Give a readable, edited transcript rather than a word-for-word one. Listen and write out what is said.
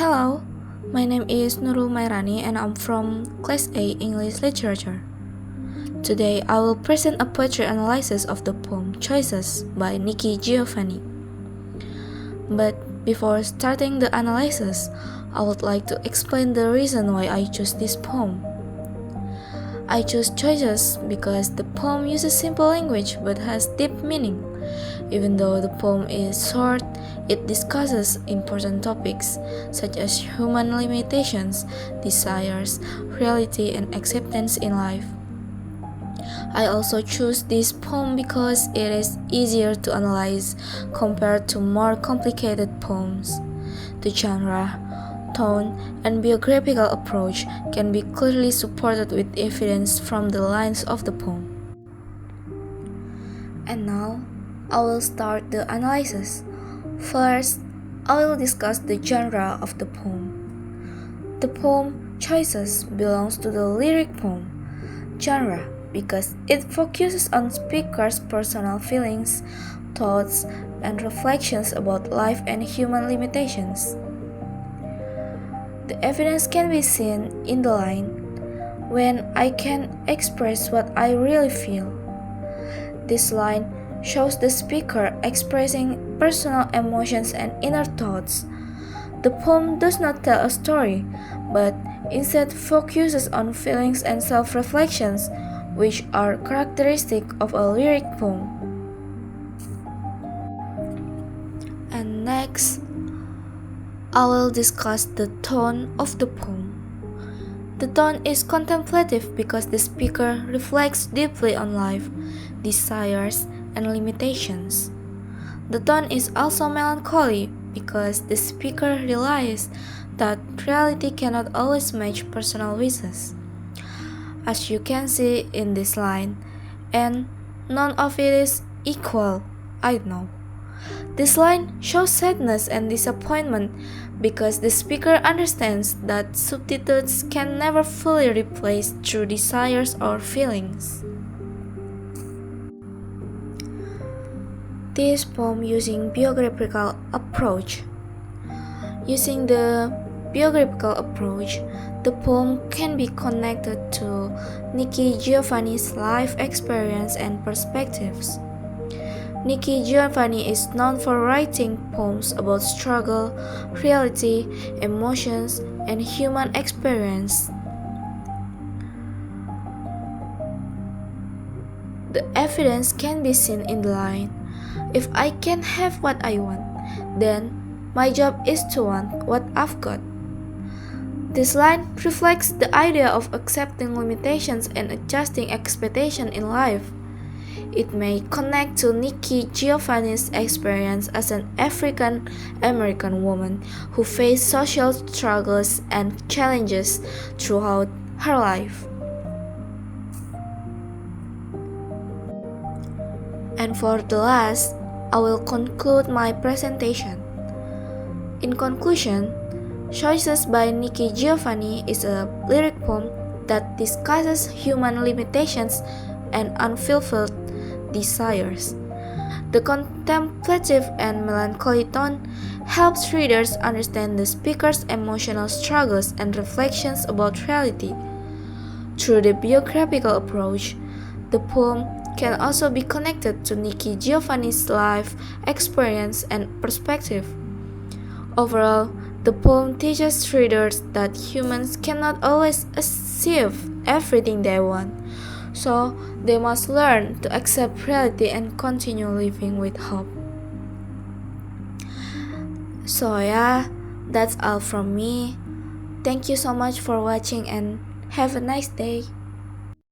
Hello, my name is Nurul Mairani and I'm from Class A English Literature. Today I will present a poetry analysis of the poem Choices by Nikki Giovanni. But before starting the analysis, I would like to explain the reason why I chose this poem. I chose Choices because the poem uses simple language but has deep meaning. Even though the poem is short, it discusses important topics such as human limitations, desires, reality, and acceptance in life. I also choose this poem because it is easier to analyze compared to more complicated poems. The genre, tone, and biographical approach can be clearly supported with evidence from the lines of the poem. And now, I will start the analysis. First, I will discuss the genre of the poem. The poem Choices belongs to the lyric poem genre because it focuses on speaker's personal feelings, thoughts, and reflections about life and human limitations. The evidence can be seen in the line, "When I can express what I really feel." This line shows the speaker expressing personal emotions and inner thoughts. The poem does not tell a story, but instead focuses on feelings and self-reflections, which are characteristic of a lyric poem. And next, I will discuss the tone of the poem. The tone is contemplative because the speaker reflects deeply on life, desires, and limitations. The tone is also melancholy because the speaker realizes that reality cannot always match personal wishes. As you can see in this line, and none of it is equal, I know. This line shows sadness and disappointment because the speaker understands that substitutes can never fully replace true desires or feelings. This poem using biographical approach. Using the biographical approach, the poem can be connected to Nikki Giovanni's life experience and perspectives. Nikki Giovanni is known for writing poems about struggle, reality, emotions, and human experience. The evidence can be seen in the line, "If I can have what I want, then my job is to want what I've got." This line reflects the idea of accepting limitations and adjusting expectations in life. It may connect to Nikki Giovanni's experience as an African American woman who faced social struggles and challenges throughout her life. And for the last, I will conclude my presentation. In conclusion, Choices by Nikki Giovanni is a lyric poem that discusses human limitations and unfulfilled desires. The contemplative and melancholy tone helps readers understand the speaker's emotional struggles and reflections about reality. Through the biographical approach, the poem can also be connected to Nikki Giovanni's life experience and perspective. Overall, the poem teaches readers that humans cannot always achieve everything they want, so they must learn to accept reality and continue living with hope. So yeah, that's all from me. Thank you so much for watching and have a nice day.